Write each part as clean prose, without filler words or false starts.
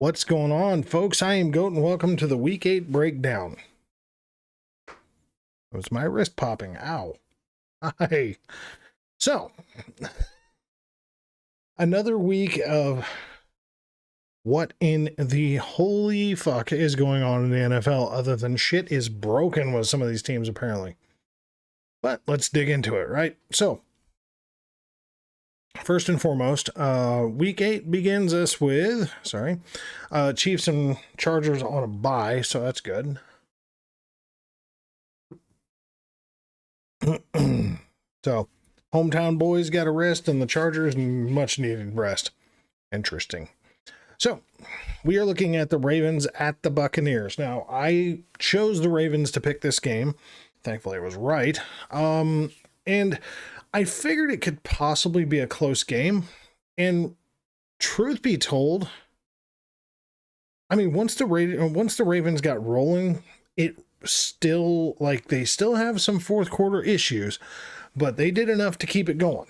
What's going on, folks? I am Goat, and welcome to the Week 8 breakdown. It was my wrist popping. Ow. Hi. So, another week of what in the holy fuck is going on in the NFL other than shit is broken with some of these teams, apparently. But let's dig into it, right? So, first and foremost, Week 8 begins us with, Chiefs and Chargers on a bye, so that's good. So, hometown boys got a rest, and the Chargers much needed rest. Interesting. So, we are looking at the Ravens at the Buccaneers. Now, I chose the Ravens to pick this game. Thankfully, I was right. And I figured it could possibly be a close game. And truth be told, I mean, once the Ravens got rolling, it still, like, they still have some fourth quarter issues, but they did enough to keep it going.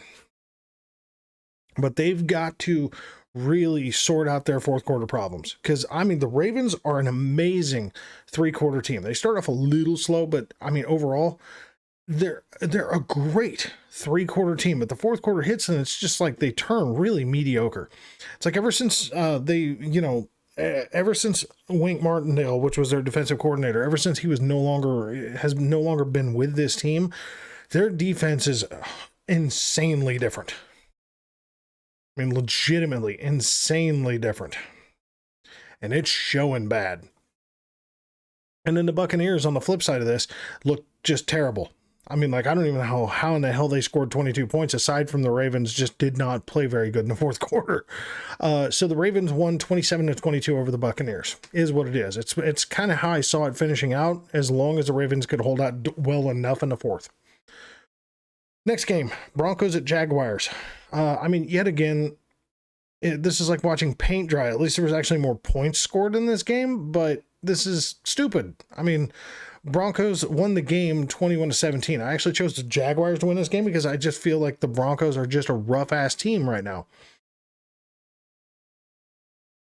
But they've got to really sort out their fourth quarter problems, because I mean, the Ravens are an amazing three-quarter team. They start off a little slow, but I mean, overall, they're a great three-quarter team. But the fourth quarter hits, and it's just like they turn really mediocre. It's like ever since ever since Wink Martindale, which was their defensive coordinator, ever since he has no longer been with this team, their defense is insanely different. I mean, legitimately insanely different. And it's showing bad. And then the Buccaneers, on the flip side of this, look just terrible. I mean, like, I don't even know how in the hell they scored 22 points, aside from the Ravens just did not play very good in the fourth quarter. So the Ravens won 27-22 over the Buccaneers, is what it is. It's kind of how I saw it finishing out, as long as the Ravens could hold out well enough in the fourth. Next game, Broncos at Jaguars. I mean, yet again, this is like watching paint dry. At least there was actually more points scored in this game, but this is stupid. I mean, Broncos won the game 21-17. I actually chose the Jaguars to win this game because I just feel like the Broncos are just a rough-ass team right now.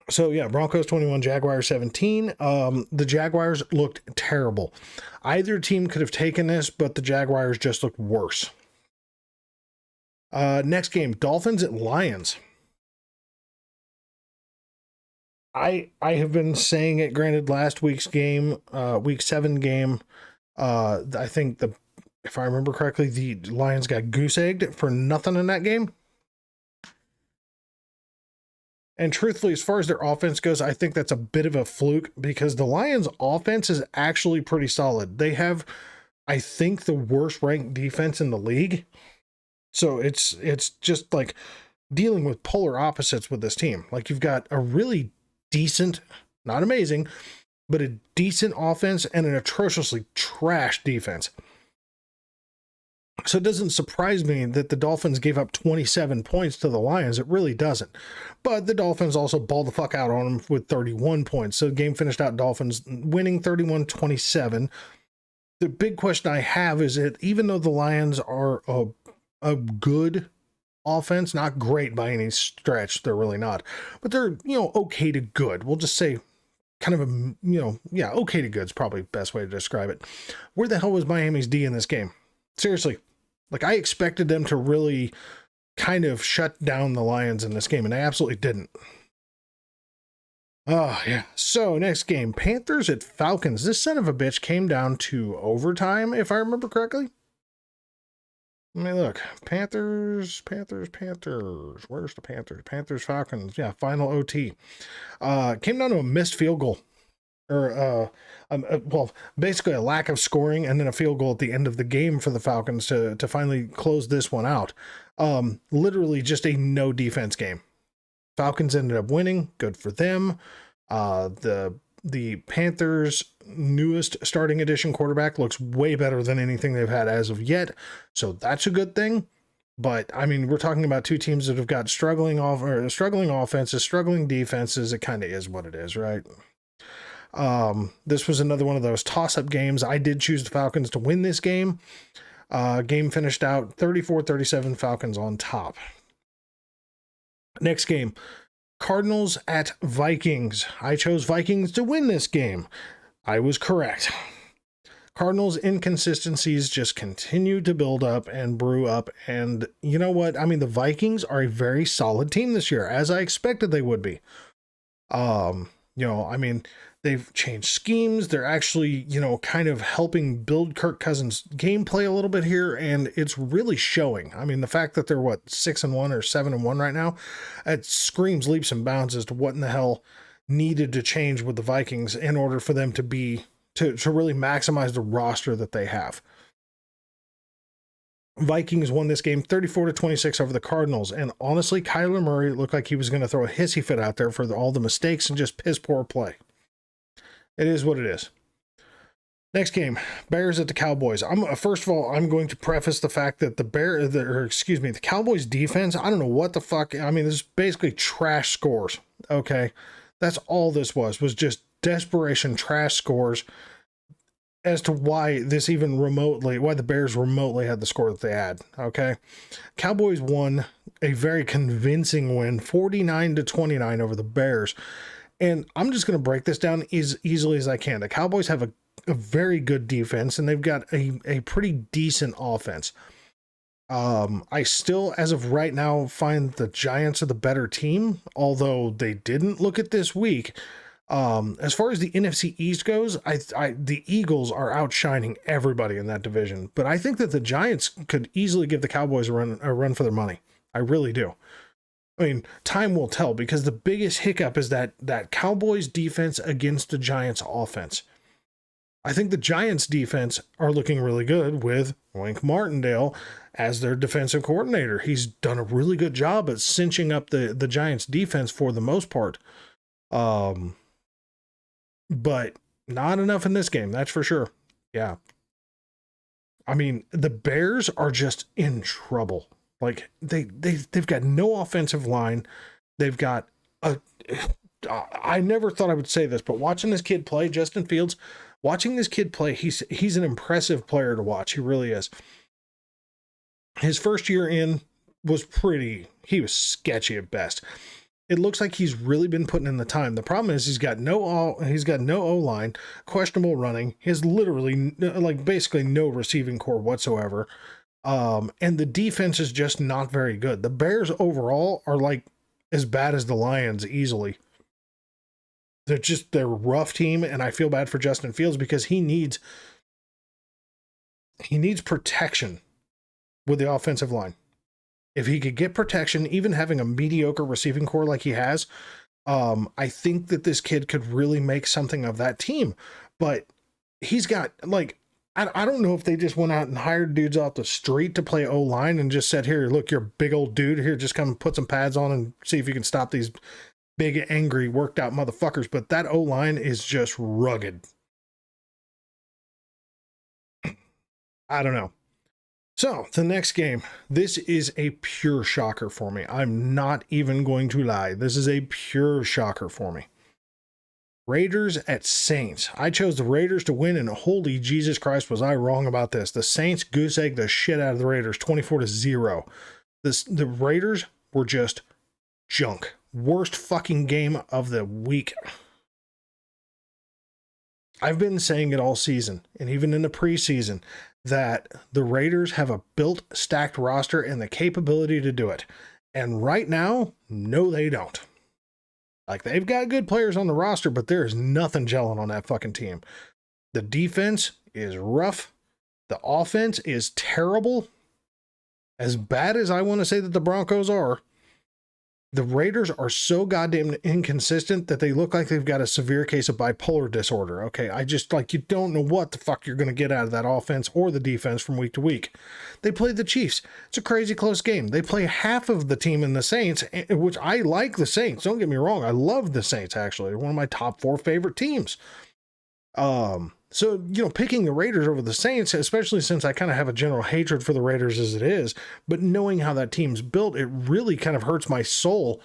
So yeah, Broncos 21, Jaguars 17. The Jaguars looked terrible. Either team could have taken this, but the Jaguars just looked worse. Next game, Dolphins at Lions. I have been saying it, granted, last week's game, week 7 game, I think if I remember correctly, the Lions got goose-egged for nothing in that game. And truthfully, as far as their offense goes, I think that's a bit of a fluke, because the Lions' offense is actually pretty solid. They have, I think, the worst ranked defense in the league. So it's just like dealing with polar opposites with this team. Like, you've got a really decent, not amazing, but a decent offense and an atrociously trash defense. So it doesn't surprise me that the Dolphins gave up 27 points to the Lions. It really doesn't. But the Dolphins also balled the fuck out on them with 31 points. So the game finished out Dolphins winning 31-27. The big question I have is that even though the Lions are a good offense, not great by any stretch, they're really not, but they're, okay to good. We'll just say kind of okay to good is probably the best way to describe it. Where the hell was Miami's D in this game? Seriously, like, I expected them to really kind of shut down the Lions in this game, and they absolutely didn't. Oh, yeah. So, next game, Panthers at Falcons. This son of a bitch came down to overtime, if I remember correctly. Let me look. Panthers. Where's the Panthers? Panthers, Falcons. Yeah, final OT. Came down to a missed field goal. Basically a lack of scoring and then a field goal at the end of the game for the Falcons to finally close this one out. Literally just a no defense game. Falcons ended up winning. Good for them. The Panthers' newest starting edition quarterback looks way better than anything they've had as of yet, so that's a good thing. But I mean, we're talking about two teams that have got struggling offenses, struggling defenses. It kind of is what it is, right? This was another one of those toss-up games. I did choose the Falcons to win this game. Game finished out 34-37, Falcons on top. Next game, Cardinals at Vikings. I chose Vikings to win this game. I was correct. Cardinals' inconsistencies just continue to build up and brew up. And you know what? I mean, the Vikings are a very solid team this year, as I expected they would be. I mean, they've changed schemes. They're actually, kind of helping build Kirk Cousins' gameplay a little bit here, and it's really showing. I mean, the fact that they're 6-1 or 7-1 right now, it screams leaps and bounds as to what in the hell needed to change with the Vikings in order for them to really maximize the roster that they have. Vikings won this game 34-26 over the Cardinals, and honestly, Kyler Murray looked like he was going to throw a hissy fit out there for all the mistakes and just piss poor play. It is what it is. Next game, Bears at the Cowboys. First of all, I'm going to preface the fact that the Cowboys defense, I don't know what the fuck. I mean, this is basically trash scores. Okay, that's all this was just desperation trash scores as to why the Bears remotely had the score that they had. Okay. Cowboys won a very convincing win, 49-29 over the Bears. And I'm just going to break this down as easily as I can. The Cowboys have a very good defense, and they've got a pretty decent offense. I still, as of right now, find the Giants are the better team, although they didn't look at this week. As far as the NFC East goes, the Eagles are outshining everybody in that division, but I think that the Giants could easily give the Cowboys a run for their money. I really do. I mean, time will tell, because the biggest hiccup is that Cowboys defense against the Giants offense. I think the Giants defense are looking really good with Wink Martindale as their defensive coordinator. He's done a really good job at cinching up the Giants defense for the most part. But not enough in this game, that's for sure. Yeah. I mean, the Bears are just in trouble. Like, they've got no offensive line. They've got I never thought I would say this, but watching this kid play, Justin Fields, he's an impressive player to watch. He really is. His first year in he was sketchy at best. It looks like he's really been putting in the time. The problem is he's got no O-line, questionable running. He has literally basically no receiving core whatsoever. And the defense is just not very good. The Bears overall are as bad as the Lions easily. They're a rough team, and I feel bad for Justin Fields because he needs protection with the offensive line. If he could get protection, even having a mediocre receiving core like he has, I think that this kid could really make something of that team. But he's got, I don't know if they just went out and hired dudes off the street to play O-line and just said, here, look, you're a big old dude. Here, just come put some pads on and see if you can stop these big, angry, worked out motherfuckers. But that O-line is just rugged. I don't know. So, the next game, this is a pure shocker for me. I'm not even going to lie. This is a pure shocker for me. Raiders at Saints. I chose the Raiders to win, and holy Jesus Christ, was I wrong about this. The Saints goose-egged the shit out of the Raiders, 24-0. The Raiders were just junk. Worst fucking game of the week. I've been saying it all season, and even in the preseason, that the Raiders have a built, stacked roster and the capability to do it. And right now, no, they don't. They've got good players on the roster, but there is nothing gelling on that fucking team. The defense is rough. The offense is terrible. As bad as I want to say that the Broncos are, the Raiders are so goddamn inconsistent that they look like they've got a severe case of bipolar disorder. Okay, I just you don't know what the fuck you're going to get out of that offense or the defense from week to week. They played the Chiefs. It's a crazy close game. They play half of the team in the Saints, which I like the Saints. Don't get me wrong. I love the Saints, actually. They're one of my top 4 favorite teams. So, picking the Raiders over the Saints, especially since I kind of have a general hatred for the Raiders as it is, but knowing how that team's built, it really kind of hurts my soul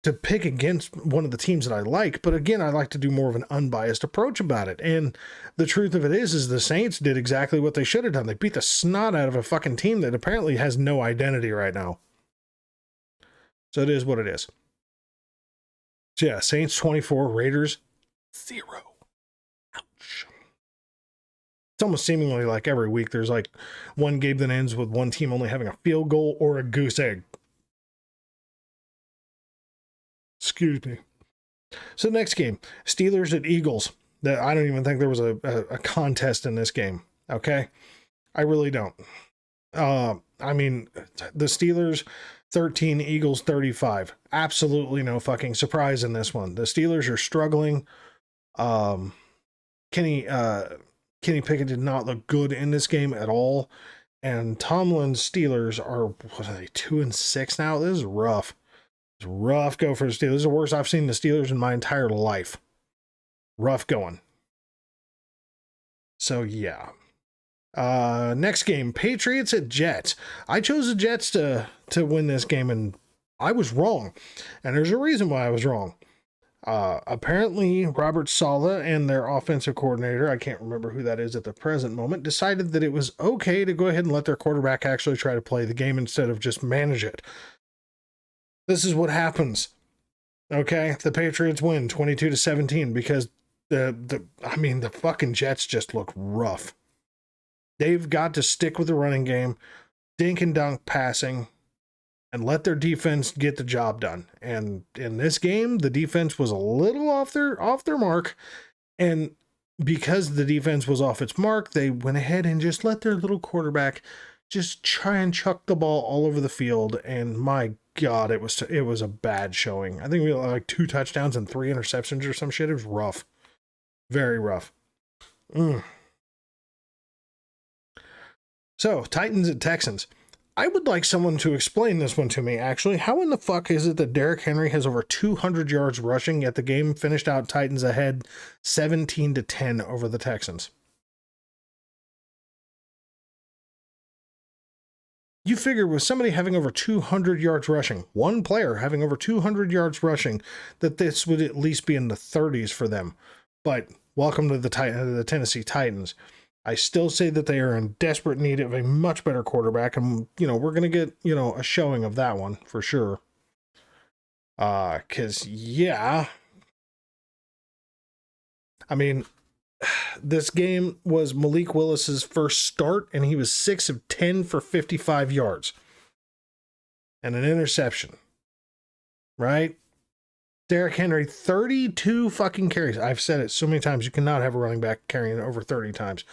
to pick against one of the teams that I like. But again, I like to do more of an unbiased approach about it. And the truth of it is the Saints did exactly what they should have done. They beat the snot out of a fucking team that apparently has no identity right now. So it is what it is. So yeah, Saints 24, Raiders 0. Ouch. It's almost seemingly like every week there's like one game that ends with one team only having a field goal or a goose egg. Excuse me. So the next game, Steelers at Eagles. That I don't even think there was a contest in this game. Okay, I really don't. I mean, the Steelers 13, Eagles 35. Absolutely no fucking surprise in this one. The Steelers are struggling. Um, Kenny Pickett did not look good in this game at all. And Tomlin's Steelers are, what are they, 2-6 now? This is rough. It's rough go for the Steelers. This is the worst I've seen the Steelers in my entire life. Rough going. So yeah. Next game, Patriots at Jets. I chose the Jets to win this game, and I was wrong. And there's a reason why I was wrong. Apparently, Robert Saleh and their offensive coordinator, I can't remember who that is at the present moment, decided that it was okay to go ahead and let their quarterback actually try to play the game instead of just manage it. This is what happens. Okay, the Patriots win 22-17 because the fucking Jets just look rough. They've got to stick with the running game, dink and dunk passing, and let their defense get the job done. And in this game, the defense was a little off their mark. And because the defense was off its mark, they went ahead and just let their little quarterback just try and chuck the ball all over the field. And my God, it was a bad showing. I think we had like 2 touchdowns and 3 interceptions or some shit. It was rough. Very rough. So, Titans and Texans. I would like someone to explain this one to me, actually. How in the fuck is it that Derrick Henry has over 200 yards rushing, yet the game finished out Titans ahead 17-10 over the Texans? You figure with somebody having over 200 yards rushing, one player having over 200 yards rushing, that this would at least be in the 30s for them. But welcome to the Tennessee Titans. I still say that they are in desperate need of a much better quarterback, and, we're going to get, a showing of that one for sure. Because, yeah, I mean, this game was Malik Willis's first start, and he was 6 of 10 for 55 yards and an interception, right? Derrick Henry, 32 fucking carries. I've said it so many times. You cannot have a running back carrying over 30 times.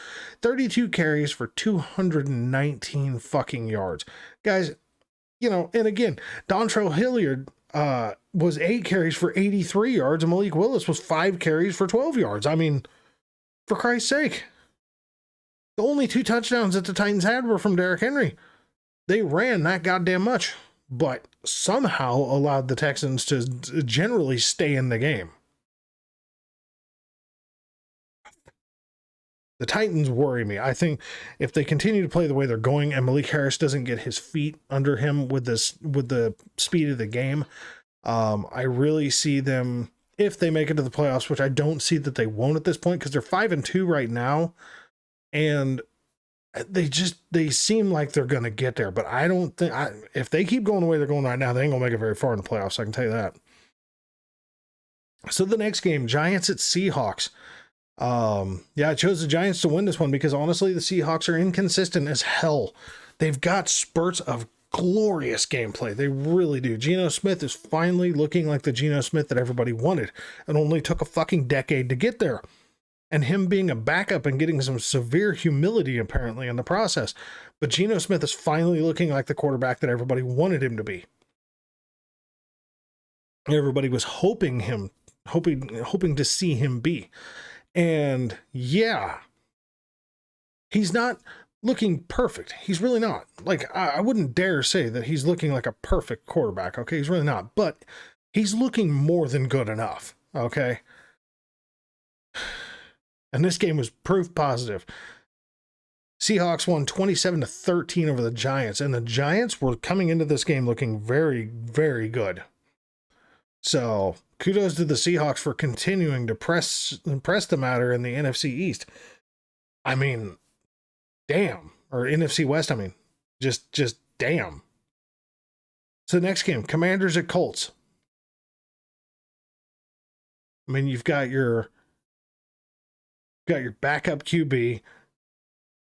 32 carries for 219 fucking yards. Guys, and again, Dontrell Hilliard was 8 carries for 83 yards, and Malik Willis was 5 carries for 12 yards. I mean, for Christ's sake. The only 2 touchdowns that the Titans had were from Derrick Henry. They ran that goddamn much, but somehow allowed the Texans to generally stay in the game. The Titans worry me. I think if they continue to play the way they're going and Malik Harris doesn't get his feet under him with the speed of the game, I really see them, if they make it to the playoffs, which I don't see that they won't at this point because they're 5-2 right now, and they seem like they're going to get there, but I don't think, if they keep going the way they're going right now, they ain't going to make it very far in the playoffs. I can tell you that. So the next game, Giants at Seahawks. I chose the Giants to win this one because honestly, the Seahawks are inconsistent as hell. They've got spurts of glorious gameplay. They really do. Geno Smith is finally looking like the Geno Smith that everybody wanted. It only took a fucking decade to get there. And him being a backup and getting some severe humility, apparently, in the process. But Geno Smith is finally looking like the quarterback that everybody wanted him to be. Everybody was hoping to see him be. And yeah, he's not looking perfect. He's really not. Like, I wouldn't dare say that he's looking like a perfect quarterback. Okay, he's really not. But he's looking more than good enough. Okay. And this game was proof positive. Seahawks won 27-13 over the Giants, and the Giants were coming into this game looking very, very good. So kudos to the Seahawks for continuing to press the matter in the NFC East. I mean, damn. Or NFC West, I mean. Just damn. So next game, Commanders at Colts. I mean, you've got your backup QB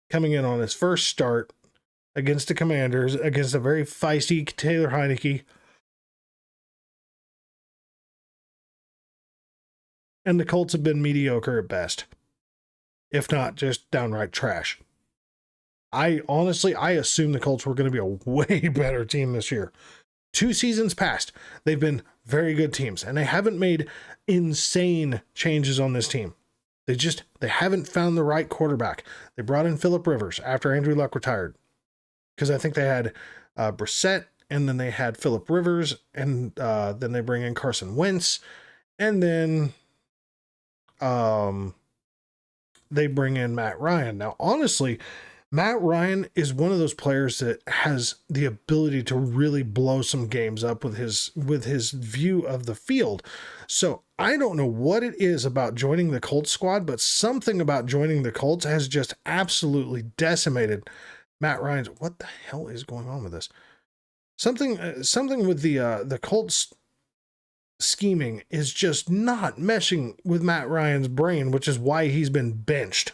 coming in on his first start against the Commanders, against a very feisty Taylor Heineke. And the Colts have been mediocre at best, if not just downright trash. I assumed the Colts were going to be a way better team this year. 2 seasons past, they've been very good teams, and they haven't made insane changes on this team. They haven't found the right quarterback. They brought in Phillip Rivers after Andrew Luck retired, because I think they had Brissett, and then they had Phillip Rivers, and then they bring in Carson Wentz, and then they bring in Matt Ryan. Now, honestly, Matt Ryan is one of those players that has the ability to really blow some games up with his view of the field. So I don't know what it is about joining the Colts squad, but something about joining the Colts has just absolutely decimated Matt Ryan's. What the hell is going on with this? Something with the Colts scheming is just not meshing with Matt Ryan's brain, which is why he's been benched.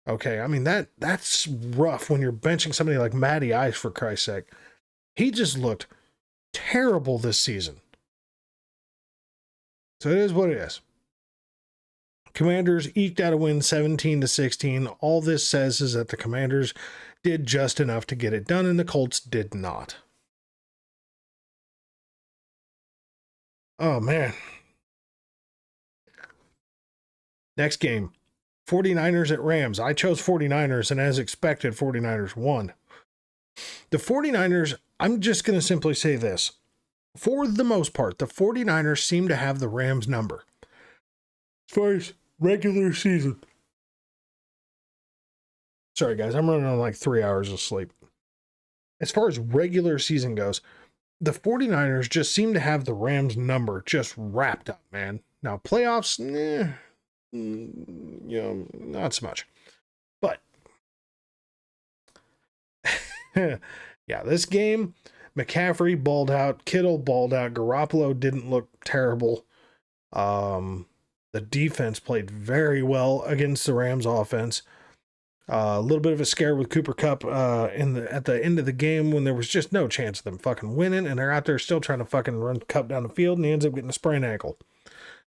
Okay, I mean, that's rough when you're benching somebody like Matty Ice, for Christ's sake. He just looked terrible this season. So it is what it is. Commanders eked out a win 17-16. All this says is that the Commanders did just enough to get it done, and the Colts did not. Oh, man. Next game. 49ers at Rams. I chose 49ers, and as expected, 49ers won. The 49ers, I'm just going to simply say this. For the most part, the 49ers seem to have the Rams number. As far as regular season. Sorry, guys, I'm running on like 3 hours of sleep. As far as regular season goes, the 49ers just seem to have the Rams number just wrapped up, man. Now, playoffs, not so much. But, yeah, this game, McCaffrey balled out, Kittle balled out, Garoppolo didn't look terrible. The defense played very well against the Rams offense. A little bit of a scare with Cooper Kupp at the end of the game when there was just no chance of them fucking winning, and they're out there still trying to fucking run Kupp down the field, and he ends up getting a sprained ankle.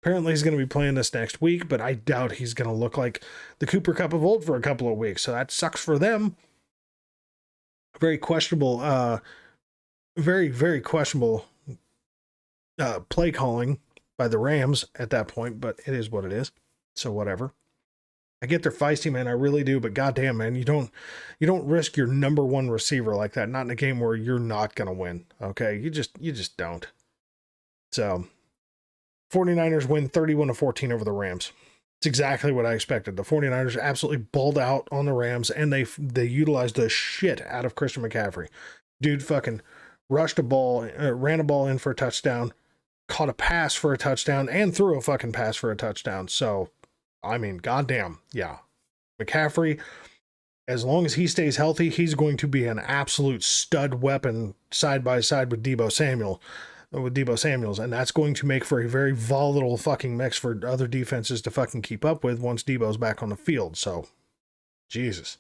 Apparently he's going to be playing this next week, but I doubt he's going to look like the Cooper Kupp of old for a couple of weeks, so that sucks for them. Very questionable, very, very questionable play calling by the Rams at that point, but it is what it is, so whatever. I get they're feisty, man. I really do. But goddamn, man, you don't risk your number one receiver like that. Not in a game where you're not going to win. Okay. You just don't. So 49ers win 31-14 over the Rams. It's exactly what I expected. The 49ers absolutely balled out on the Rams, and they utilized the shit out of Christian McCaffrey. Dude fucking rushed a ball, ran a ball in for a touchdown, caught a pass for a touchdown, and threw a fucking pass for a touchdown. So, I mean, goddamn, yeah. McCaffrey, as long as he stays healthy, he's going to be an absolute stud weapon side by side with Deebo Samuels, and that's going to make for a very volatile fucking mix for other defenses to fucking keep up with once Deebo's back on the field. So, Jesus.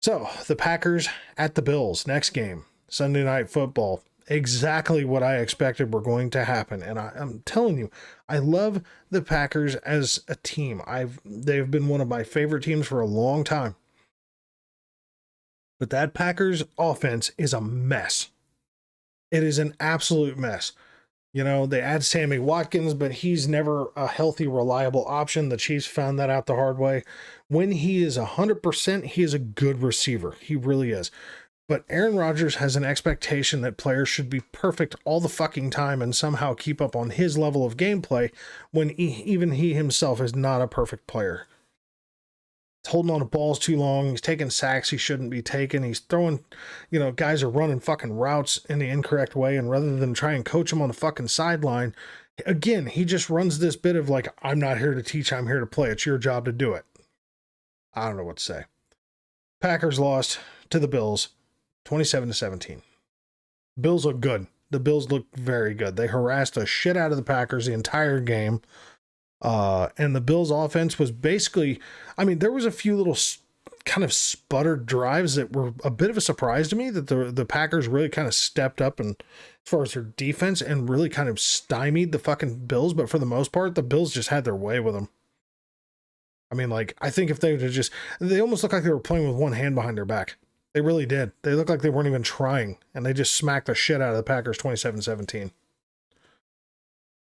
So, the Packers at the Bills, next game, Sunday Night Football. Exactly what I expected were going to happen. And I'm telling you, I love the Packers as a team. They've been one of my favorite teams for a long time. But that Packers offense is a mess. It is an absolute mess. You know, they add Sammy Watkins, but he's never a healthy, reliable option. The Chiefs found that out the hard way. When he is 100%, he is a good receiver. He really is. But Aaron Rodgers has an expectation that players should be perfect all the fucking time and somehow keep up on his level of gameplay when even he himself is not a perfect player. He's holding on to balls too long. He's taking sacks he shouldn't be taking. He's throwing, guys are running fucking routes in the incorrect way. And rather than try and coach him on the fucking sideline, again, he just runs this bit of like, I'm not here to teach, I'm here to play. It's your job to do it. I don't know what to say. Packers lost to the Bills. 27-17. Bills look good. The Bills looked very good. They harassed the shit out of the Packers the entire game. And the Bills offense was basically, I mean, there was a few little kind of sputtered drives that were a bit of a surprise to me, that the Packers really kind of stepped up and as far as their defense and really kind of stymied the fucking Bills. But for the most part, the Bills just had their way with them. I mean, like, I think if they would have they almost looked like they were playing with one hand behind their back. They really did. They looked like they weren't even trying, and they just smacked the shit out of the Packers 27-17.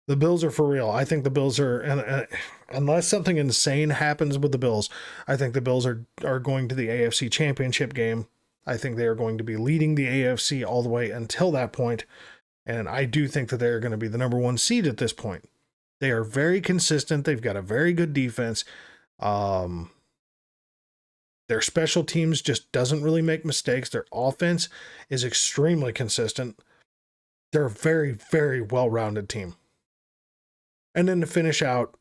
The Bills are for real. I think the Bills are, unless something insane happens with the Bills, I think the Bills are going to the AFC Championship game. I think they are going to be leading the AFC all the way until that point, and I do think that they are going to be the number one seed at this point. They are very consistent. They've got a very good defense. Their special teams just doesn't really make mistakes. Their offense is extremely consistent. They're a very, very well-rounded team. And then to finish out,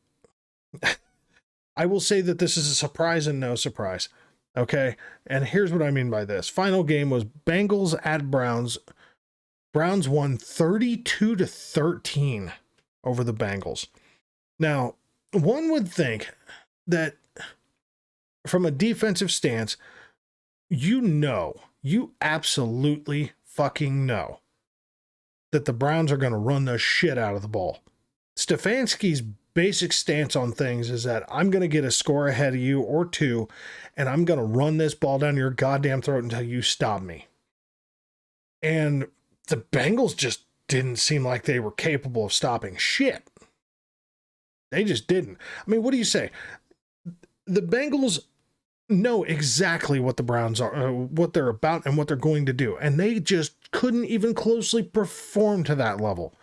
I will say that this is a surprise and no surprise. Okay? And here's what I mean by this. Final game was Bengals at Browns. Browns won 32-13 over the Bengals. Now, one would think that from a defensive stance, you absolutely fucking know that the Browns are going to run the shit out of the ball. Stefanski's basic stance on things is that I'm going to get a score ahead of you or two, and I'm going to run this ball down your goddamn throat until you stop me. And the Bengals just didn't seem like they were capable of stopping shit. They just didn't. I mean, what do you say? The Bengals know exactly what the Browns are, what they're about, and what they're going to do. And they just couldn't even closely perform to that level.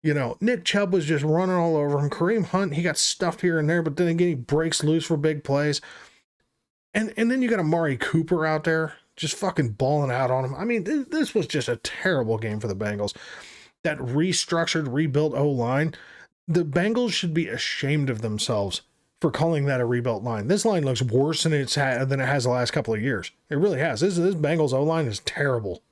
You know, Nick Chubb was just running all over him. Kareem Hunt, he got stuffed here and there, but then again, he breaks loose for big plays. And then you got Amari Cooper out there just fucking balling out on him. I mean, this was just a terrible game for the Bengals. That restructured, rebuilt O-line, the Bengals should be ashamed of themselves for calling that a rebuilt line. This line looks worse than it has the last couple of years. It really has. This Bengals O-line is terrible.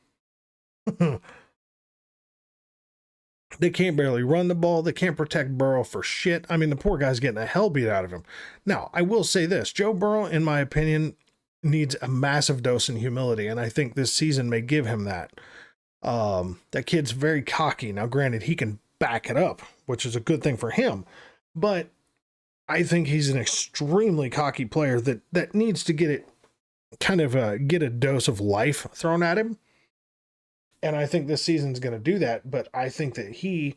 They can't barely run the ball. They can't protect Burrow for shit. I mean, the poor guy's getting the hell beat out of him. Now, I will say this. Joe Burrow, in my opinion, needs a massive dose in humility, and I think this season may give him that. That kid's very cocky. Now, granted, he can back it up, which is a good thing for him, but I think he's an extremely cocky player that needs to get it kind of get a dose of life thrown at him. And I think this season's going to do that, but I think that he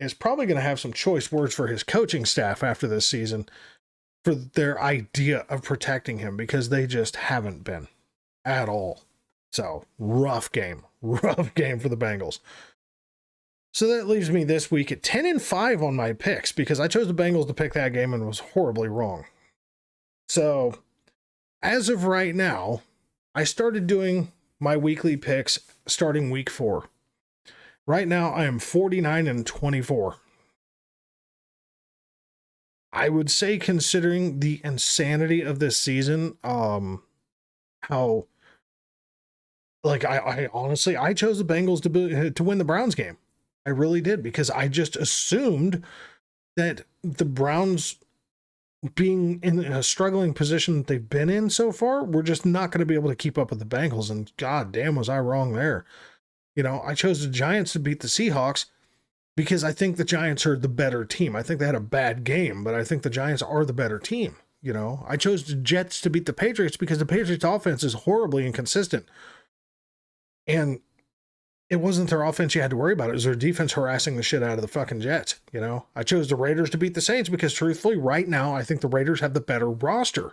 is probably going to have some choice words for his coaching staff after this season for their idea of protecting him, because they just haven't been at all. So, rough game for the Bengals. So that leaves me this week at 10-5 on my picks, because I chose the Bengals to pick that game and was horribly wrong. So, as of right now, I started doing my weekly picks starting week 4. Right now, I am 49-24. I would say, considering the insanity of this season, I honestly, I chose the Bengals to win the Browns game. I really did, because I just assumed that the Browns, being in a struggling position that they've been in so far, we're just not going to be able to keep up with the Bengals. And god damn, was I wrong there. You know, I chose the Giants to beat the Seahawks because I think the Giants are the better team. I think they had a bad game, but I think the Giants are the better team. You know, I chose the Jets to beat the Patriots because the Patriots offense is horribly inconsistent. And it wasn't their offense you had to worry about. It was their defense harassing the shit out of the fucking Jets. You know, I chose the Raiders to beat the Saints because, truthfully, right now, I think the Raiders have the better roster,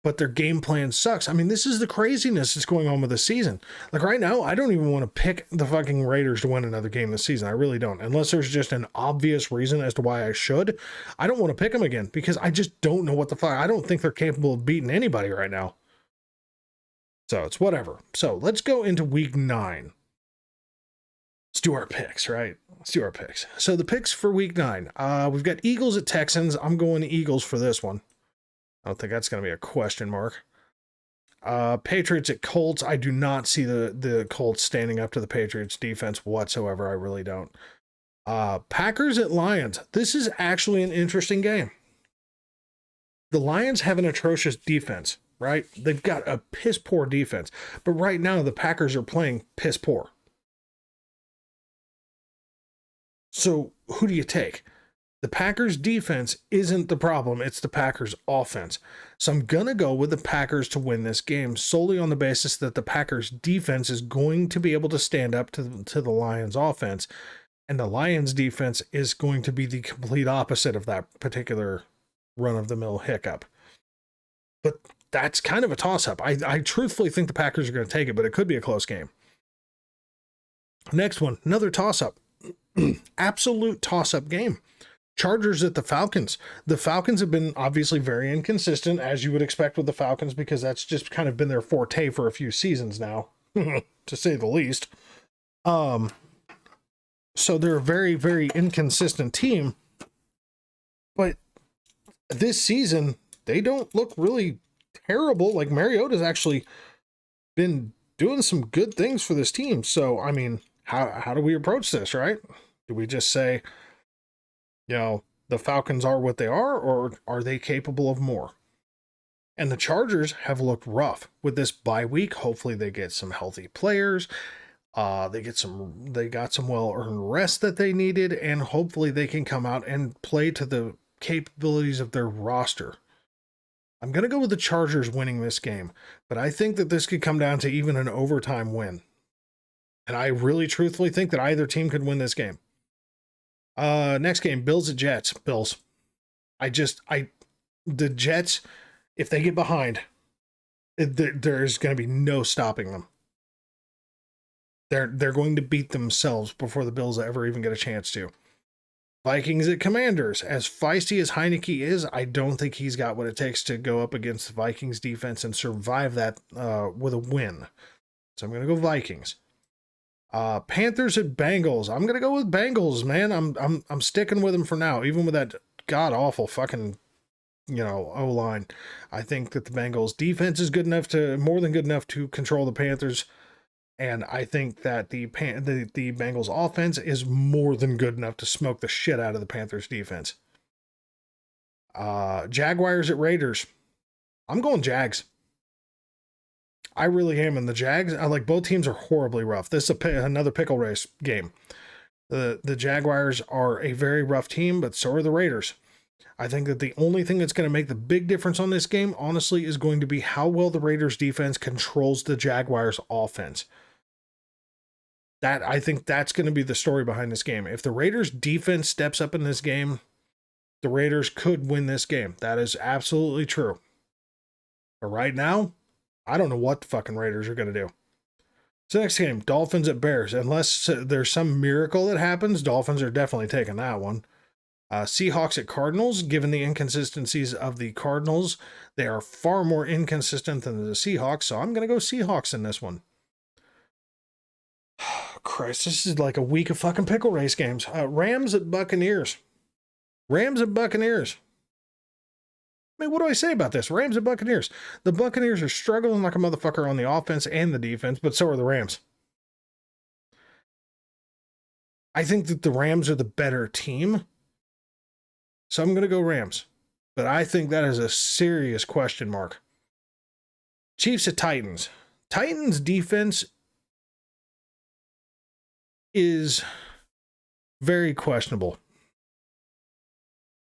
but their game plan sucks. I mean, this is the craziness that's going on with the season. Like, right now, I don't even want to pick the fucking Raiders to win another game this season. I really don't. Unless there's just an obvious reason as to why I should. I don't want to pick them again because I just don't know what the fuck. I don't think they're capable of beating anybody right now. So it's whatever. So let's go into week 9. Let's do our picks, right? Let's do our picks. So the picks for week 9. We've got Eagles at Texans. I'm going Eagles for this one. I don't think that's going to be a question mark. Patriots at Colts. I do not see the Colts standing up to the Patriots defense whatsoever. I really don't. Packers at Lions. This is actually an interesting game. The Lions have an atrocious defense, right? They've got a piss poor defense, but right now the Packers are playing piss poor. So who do you take? The Packers defense isn't the problem. It's the Packers offense. So I'm going to go with the Packers to win this game solely on the basis that the Packers defense is going to be able to stand up to the Lions offense. And the Lions defense is going to be the complete opposite of that particular run-of-the-mill hiccup. But that's kind of a toss-up. I truthfully think the Packers are going to take it, but it could be a close game. Next one, another toss-up. Absolute toss-up game. Chargers at the Falcons. The Falcons have been obviously very inconsistent, as you would expect with the Falcons, because that's just kind of been their forte for a few seasons now, to say the least. So they're a very, very inconsistent team. But this season, they don't look really terrible. Like, Mariota's actually been doing some good things for this team. So, I mean, how do we approach this, right? Do we just say, the Falcons are what they are, or are they capable of more? And the Chargers have looked rough with this bye week. Hopefully they get some healthy players. They got some well-earned rest that they needed, and hopefully they can come out and play to the capabilities of their roster. I'm going to go with the Chargers winning this game, but I think that this could come down to even an overtime win. And I really truthfully think that either team could win this game. Next game, Bills at Jets. Bills. The Jets, if they get behind, there's going to be no stopping them. They're going to beat themselves before the Bills ever even get a chance to. Vikings at Commanders. As feisty as Heineke is, I don't think he's got what it takes to go up against the Vikings defense and survive that with a win. So I'm going to go Vikings. Panthers at Bengals. I'm gonna go with Bengals, man. I'm sticking with them for now, even with that god awful fucking O-line. I think that the Bengals defense is more than good enough to control the Panthers, and I think that the Bengals offense is more than good enough to smoke the shit out of the Panthers defense. Jaguars at Raiders. I'm going Jags. I really am. And the Jags, both teams are horribly rough. This is another pickle race game. The Jaguars are a very rough team, but so are the Raiders. I think that the only thing that's going to make the big difference on this game, honestly, is going to be how well the Raiders defense controls the Jaguars offense. I think that's going to be the story behind this game. If the Raiders defense steps up in this game, the Raiders could win this game. That is absolutely true. But right now, I don't know what the fucking Raiders are going to do. So next game, Dolphins at Bears. Unless there's some miracle that happens, Dolphins are definitely taking that one. Seahawks at Cardinals. Given the inconsistencies of the Cardinals, they are far more inconsistent than the Seahawks, so I'm going to go Seahawks in this one. Christ, this is like a week of fucking pickle race games. Rams at Buccaneers. Rams at Buccaneers. I mean, what do I say about this? Rams and Buccaneers. The Buccaneers are struggling like a motherfucker on the offense and the defense, but so are the Rams. I think that the Rams are the better team, so I'm going to go Rams. But I think that is a serious question mark. Chiefs at Titans. Titans defense is very questionable.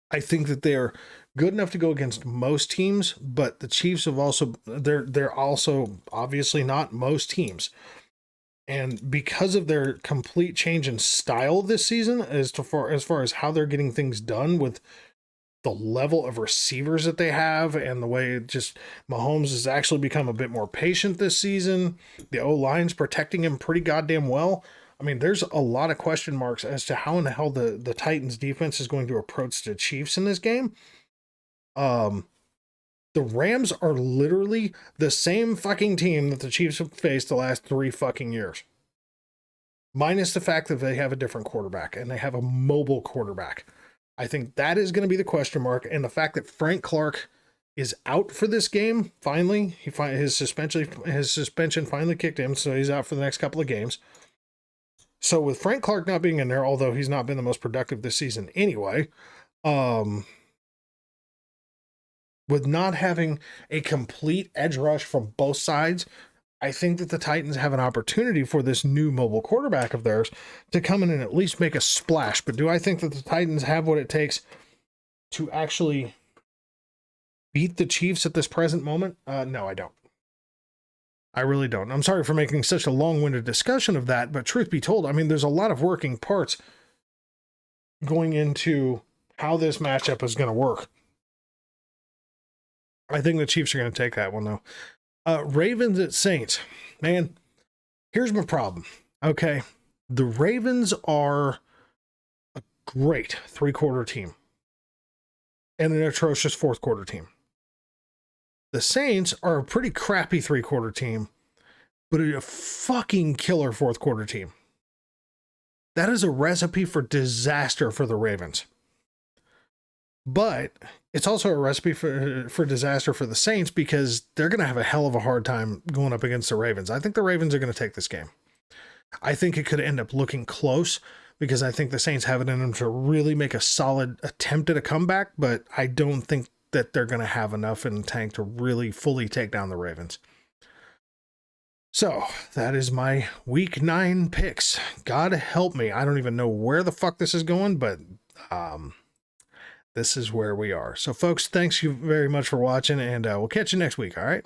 I think that they're good enough to go against most teams, but the Chiefs have they're also obviously not most teams. And because of their complete change in style this season, as far as how they're getting things done with the level of receivers that they have and the way Mahomes has actually become a bit more patient this season, the O-line's protecting him pretty goddamn well. I mean, there's a lot of question marks as to how in the hell the Titans defense is going to approach the Chiefs in this game. The Rams are literally the same fucking team that the Chiefs have faced the last 3 fucking years. Minus the fact that they have a different quarterback and they have a mobile quarterback. I think that is going to be the question mark. And the fact that Frank Clark is out for this game. Finally, his suspension finally kicked in, so he's out for the next couple of games. So with Frank Clark not being in there, although he's not been the most productive this season anyway, with not having a complete edge rush from both sides, I think that the Titans have an opportunity for this new mobile quarterback of theirs to come in and at least make a splash. But do I think that the Titans have what it takes to actually beat the Chiefs at this present moment? No, I don't. I really don't. I'm sorry for making such a long-winded discussion of that, but truth be told, I mean, there's a lot of working parts going into how this matchup is going to work. I think the Chiefs are going to take that one, though. Ravens at Saints. Man, here's my problem. Okay. The Ravens are a great three-quarter team and an atrocious fourth-quarter team. The Saints are a pretty crappy three-quarter team, but a fucking killer fourth-quarter team. That is a recipe for disaster for the Ravens. But it's also a recipe for disaster for the Saints because they're going to have a hell of a hard time going up against the Ravens. I think the Ravens are going to take this game. I think it could end up looking close because I think the Saints have it in them to really make a solid attempt at a comeback, but I don't think that they're going to have enough in the tank to really fully take down the Ravens. So that is my week 9 picks. God help me. I don't even know where the fuck this is going, but this is where we are. So folks, thanks you very much for watching, and we'll catch you next week. All right.